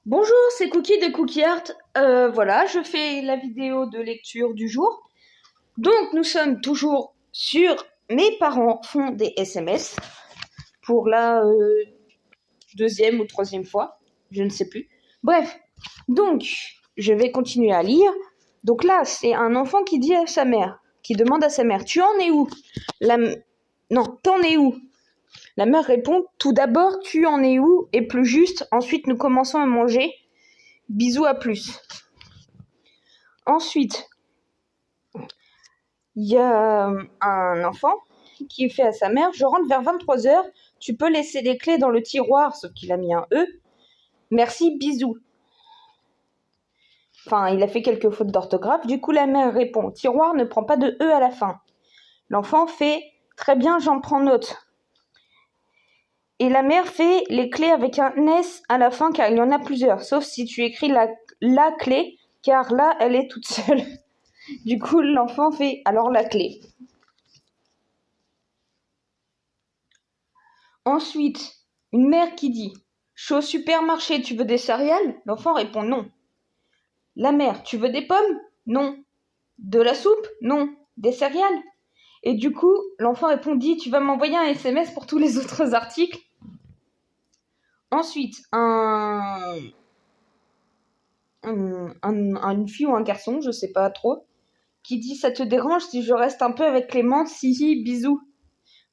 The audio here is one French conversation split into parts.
Bonjour, c'est Cookie de Cookie Art. Voilà, je fais la vidéo de lecture du jour. Donc, nous sommes toujours sur Mes parents font des SMS pour la deuxième ou troisième fois, je ne sais plus. Bref, donc, je vais continuer à lire. Donc là, c'est un enfant qui dit à sa mère, qui demande à sa mère, tu en es où? Non, t'en es où? La mère répond, tout d'abord, tu en es où? Et plus juste, ensuite nous commençons à manger. Bisous, à plus. Ensuite, il y a un enfant qui fait à sa mère, je rentre vers 23h, tu peux laisser les clés dans le tiroir, sauf qu'il a mis un E. Merci, bisous. Enfin, il a fait quelques fautes d'orthographe, du coup la mère répond, tiroir ne prend pas de E à la fin. L'enfant fait, très bien, j'en prends note. Et la mère fait les clés avec un S à la fin, car il y en a plusieurs, sauf si tu écris la clé, car là, elle est toute seule. Du coup, l'enfant fait alors la clé. Ensuite, une mère qui dit « Je suis au supermarché, tu veux des céréales ?» L'enfant répond « Non ». La mère « Tu veux des pommes ?» Non. De la soupe ? Non. Des céréales ? Et du coup, l'enfant répondit « Tu vas m'envoyer un SMS pour tous les autres articles ?» Ensuite, une fille ou un garçon, je sais pas trop, qui dit « Ça te dérange si je reste un peu avec Clément ? Si, bisous. »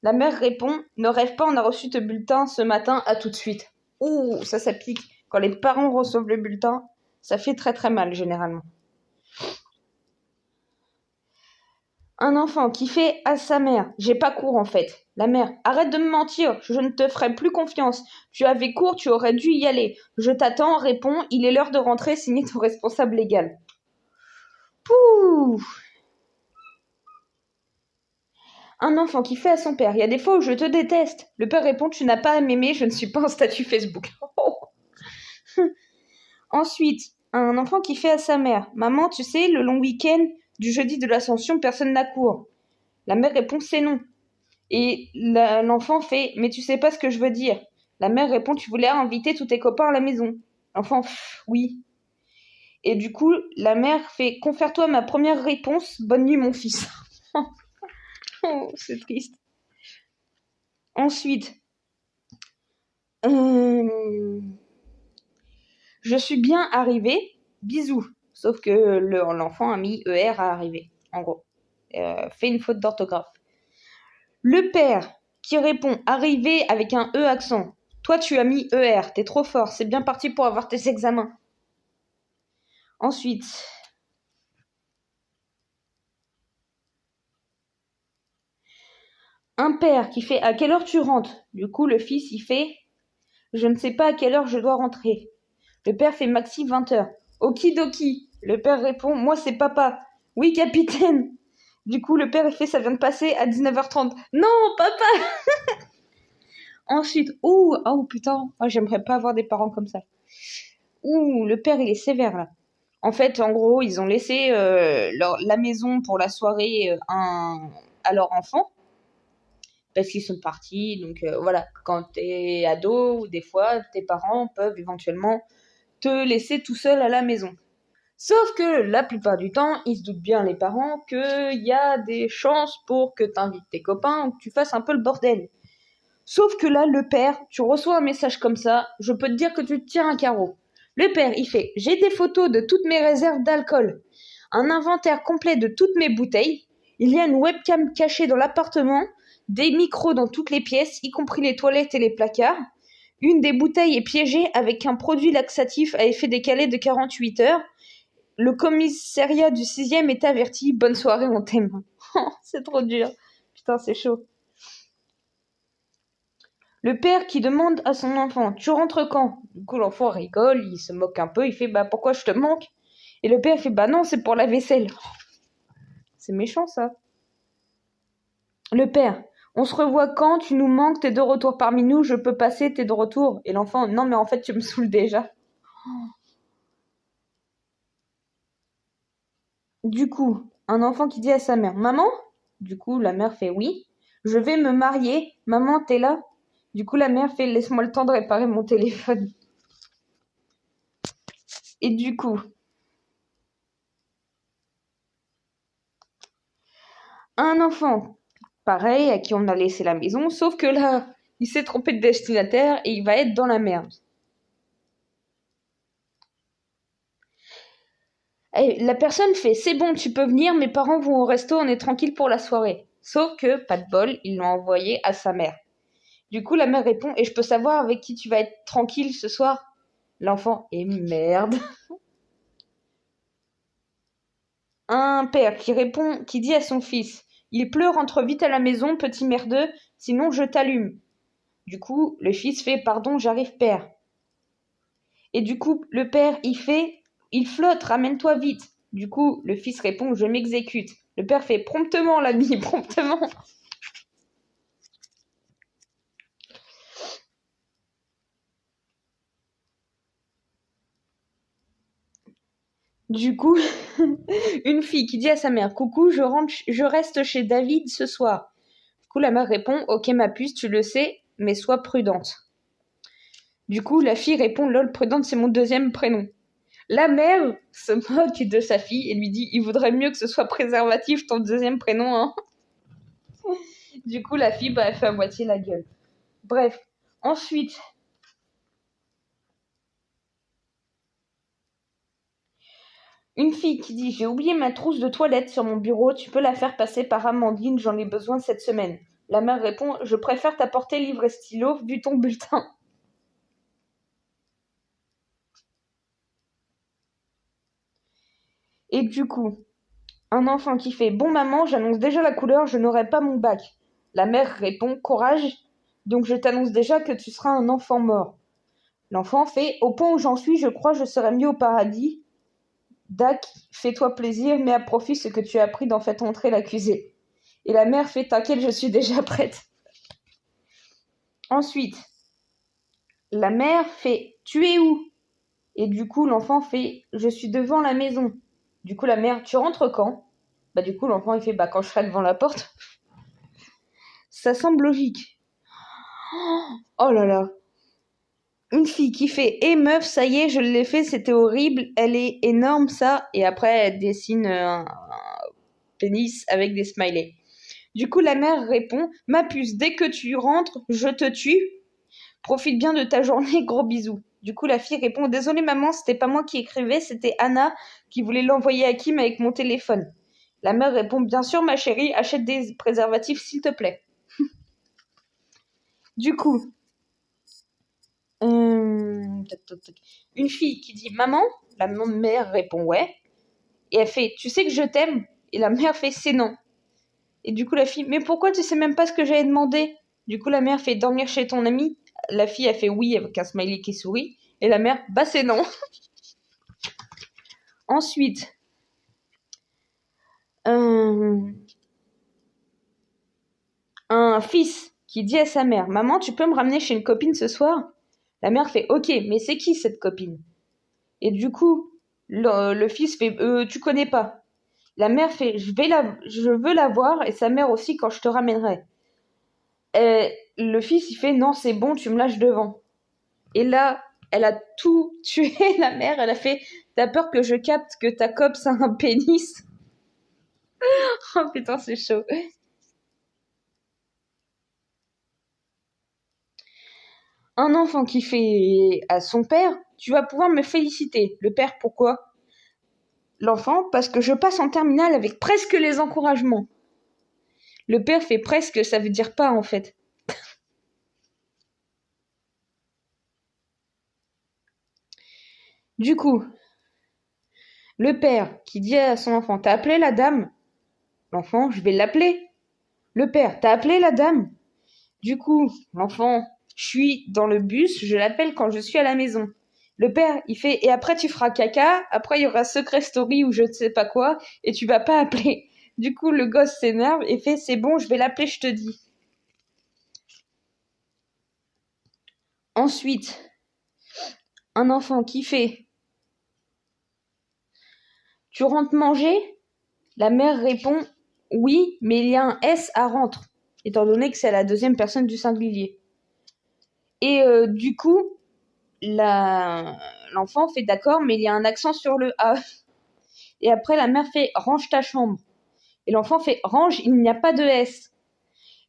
La mère répond « Ne rêve pas, on a reçu ton bulletin ce matin, à tout de suite. » Ouh, ça pique. Quand les parents reçoivent le bulletin, ça fait très très mal généralement. Un enfant qui fait à sa mère « J'ai pas cours en fait. » La mère « Arrête de me mentir, je ne te ferai plus confiance. Tu avais cours, tu aurais dû y aller. Je t'attends, réponds, il est l'heure de rentrer, signer ton responsable légal. » Pouh. Un enfant qui fait à son père « Il y a des fois où je te déteste. » Le père répond « Tu n'as pas à m'aimer, je ne suis pas un statut Facebook. » Ensuite, un enfant qui fait à sa mère « Maman, tu sais, le long week-end du jeudi de l'Ascension, personne n'a cours. » La mère répond « C'est non. » Et l'enfant fait « Mais tu sais pas ce que je veux dire. » La mère répond « Tu voulais inviter tous tes copains à la maison. » L'enfant « Oui. » Et du coup, la mère fait « Confère-toi ma première réponse. Bonne nuit, mon fils. » Oh, c'est triste. Ensuite, je suis bien arrivé. Bisous. Sauf que l'enfant a mis ER à arriver, en gros. Fait une faute d'orthographe. Le père qui répond arrivé avec un E accent. Toi, tu as mis ER, t'es trop fort, c'est bien parti pour avoir tes examens. Ensuite, un père qui fait à quelle heure tu rentres? Du coup, le fils, il fait je ne sais pas à quelle heure je dois rentrer. Le père fait maxi 20h. Okidoki. Le père répond moi, c'est papa. Oui, capitaine. Du coup, le père, il fait ça vient de passer à 19h30. Non, papa. Ensuite, oh putain, j'aimerais pas avoir des parents comme ça. Le père, il est sévère là. En fait, en gros, ils ont laissé la maison pour la soirée à leur enfant parce qu'ils sont partis. Donc voilà, quand t'es ado, ou des fois, tes parents peuvent éventuellement te laisser tout seul à la maison. Sauf que la plupart du temps, ils se doutent bien, les parents, qu'il y a des chances pour que t'invites tes copains ou que tu fasses un peu le bordel. Sauf que là, le père, tu reçois un message comme ça, je peux te dire que tu te tires un carreau. Le père, il fait « J'ai des photos de toutes mes réserves d'alcool, un inventaire complet de toutes mes bouteilles, il y a une webcam cachée dans l'appartement, des micros dans toutes les pièces, y compris les toilettes et les placards. Une des bouteilles est piégée avec un produit laxatif à effet décalé de 48 heures. Le commissariat du 6e est averti. Bonne soirée, on t'aime. » C'est trop dur. Putain, c'est chaud. Le père qui demande à son enfant « Tu rentres quand ?» Du coup, l'enfant rigole, il se moque un peu, il fait « Bah, pourquoi je te manque ?» Et le père fait « Bah non, c'est pour la vaisselle. » C'est méchant, ça. Le père « On se revoit quand? Tu nous manques, t'es de retour parmi nous, je peux passer, t'es de retour. » Et l'enfant « Non, mais en fait, tu me saoules déjà. » Du coup, un enfant qui dit à sa mère « Maman ?» Du coup, la mère fait « Oui. »« Je vais me marier. Maman, t'es là ?» Du coup, la mère fait « Laisse-moi le temps de réparer mon téléphone. » Et du coup, un enfant, pareil, à qui on a laissé la maison, sauf que là, il s'est trompé de destinataire et il va être dans la merde. Et la personne fait, c'est bon, tu peux venir, mes parents vont au resto, on est tranquille pour la soirée. Sauf que, pas de bol, ils l'ont envoyé à sa mère. Du coup, la mère répond, et je peux savoir avec qui tu vas être tranquille ce soir? L'enfant, et merde. Un père qui répond, qui dit à son fils, il pleut, rentre vite à la maison, petit merdeux, sinon je t'allume. Du coup, le fils fait, pardon, j'arrive père. Et du coup, le père, il fait, il flotte, ramène-toi vite. Du coup, le fils répond, je m'exécute. Le père fait, promptement l'ami, promptement. Du coup, une fille qui dit à sa mère, coucou, je reste chez David ce soir. Du coup, la mère répond, ok ma puce, tu le sais, mais sois prudente. Du coup, la fille répond, lol, prudente, c'est mon deuxième prénom. La mère se moque de sa fille et lui dit, il vaudrait mieux que ce soit préservatif ton deuxième prénom, hein. Du coup, la fille, elle fait à moitié la gueule. Bref, ensuite, une fille qui dit, j'ai oublié ma trousse de toilette sur mon bureau, tu peux la faire passer par Amandine, j'en ai besoin cette semaine. La mère répond, je préfère t'apporter livre et stylo vu ton bulletin. Et du coup, un enfant qui fait, bon maman, j'annonce déjà la couleur, je n'aurai pas mon bac. La mère répond, courage, donc je t'annonce déjà que tu seras un enfant mort. L'enfant fait, au point où j'en suis, je crois que je serai mieux au paradis. Dac, fais-toi plaisir, mets à profit ce que tu as appris d'en fait entrer l'accusé. Et la mère fait, t'inquiète, je suis déjà prête. Ensuite, la mère fait, tu es où? Et du coup, l'enfant fait, je suis devant la maison. Du coup, la mère, tu rentres quand? Bah du coup, l'enfant, il fait, bah quand je serai devant la porte. Ça semble logique. Oh là là. Une fille qui fait, eh meuf, ça y est, je l'ai fait, c'était horrible, elle est énorme ça. Et après, elle dessine un pénis avec des smileys. Du coup, la mère répond, ma puce, dès que tu rentres, je te tue. Profite bien de ta journée, gros bisous. Du coup, la fille répond, désolée maman, c'était pas moi qui écrivais, c'était Anna qui voulait l'envoyer à Kim avec mon téléphone. La mère répond, bien sûr ma chérie, achète des préservatifs s'il te plaît. Du coup, une fille qui dit maman, la mère répond ouais, et elle fait, tu sais que je t'aime? Et la mère fait, c'est non. Et du coup, la fille, mais pourquoi tu sais même pas ce que j'avais demandé? Du coup, la mère fait, dormir chez ton ami. La fille, elle fait oui avec un smiley qui sourit. Et la mère, bah c'est non. Ensuite, un fils qui dit à sa mère, maman, tu peux me ramener chez une copine ce soir? La mère fait, ok, mais c'est qui cette copine? Et du coup, le fils fait, tu connais pas. La mère fait, je veux la voir et sa mère aussi quand je te ramènerai. Et le fils, il fait, non, c'est bon, tu me lâches devant. Et là, elle a tout tué, la mère. Elle a fait, t'as peur que je capte que ta copse a un pénis? Oh putain, c'est chaud. Un enfant qui fait à son père, tu vas pouvoir me féliciter. Le père, pourquoi? L'enfant, parce que je passe en terminale avec presque les encouragements. Le père fait presque, ça veut dire pas en fait. Du coup, le père qui dit à son enfant, t'as appelé la dame? L'enfant, je vais l'appeler. Le père, t'as appelé la dame? Du coup, l'enfant, je suis dans le bus, je l'appelle quand je suis à la maison. Le père, il fait, et après tu feras caca, après il y aura secret story ou je ne sais pas quoi, et tu vas pas appeler. Du coup, le gosse s'énerve et fait, c'est bon, je vais l'appeler, je te dis. Ensuite, un enfant qui fait, tu rentres manger? La mère répond, oui, mais il y a un S à rentre, étant donné que c'est la deuxième personne du singulier. Et du coup, l'enfant fait d'accord, mais il y a un accent sur le A. Et après, la mère fait range ta chambre. Et l'enfant fait range, il n'y a pas de S.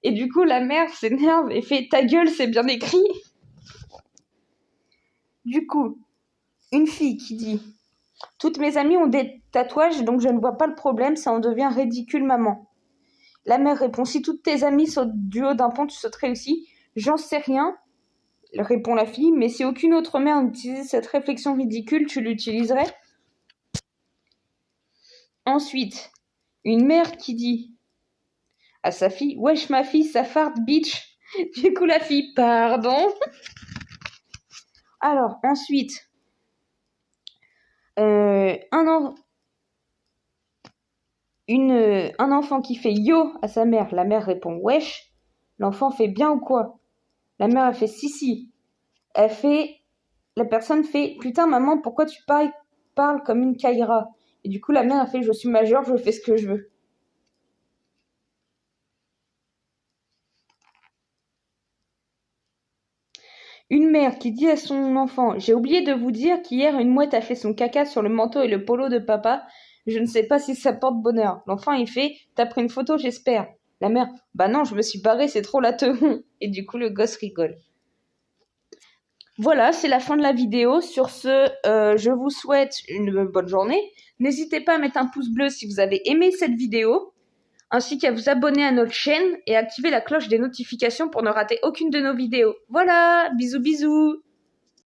Et du coup, la mère s'énerve et fait ta gueule, c'est bien écrit. Du coup, une fille qui dit toutes mes amies ont des tatouages, donc je ne vois pas le problème, ça en devient ridicule, maman. La mère répond si toutes tes amies sautent du haut d'un pont, tu sauterais aussi. J'en sais rien, répond la fille, mais si aucune autre mère n'utilisait cette réflexion ridicule, tu l'utiliserais. Ensuite, une mère qui dit à sa fille wesh ma fille, ça farde, bitch. Du coup, la fille, pardon. Alors, ensuite, un enfant qui fait yo à sa mère, la mère répond wesh. L'enfant fait bien ou quoi? La mère, elle fait si. La personne fait putain, maman, pourquoi tu parles comme une Kaira? Et du coup, la mère, elle fait je suis majeure, je fais ce que je veux. Une mère qui dit à son enfant j'ai oublié de vous dire qu'hier une mouette a fait son caca sur le manteau et le polo de papa. Je ne sais pas si ça porte bonheur. L'enfant il fait t'as pris une photo j'espère. La mère bah non je me suis barrée c'est trop la teubon. Et du coup le gosse rigole. Voilà c'est la fin de la vidéo. Sur ce je vous souhaite une bonne journée. N'hésitez pas à mettre un pouce bleu si vous avez aimé cette vidéo, ainsi qu'à vous abonner à notre chaîne et activer la cloche des notifications pour ne rater aucune de nos vidéos. Voilà, bisous bisous.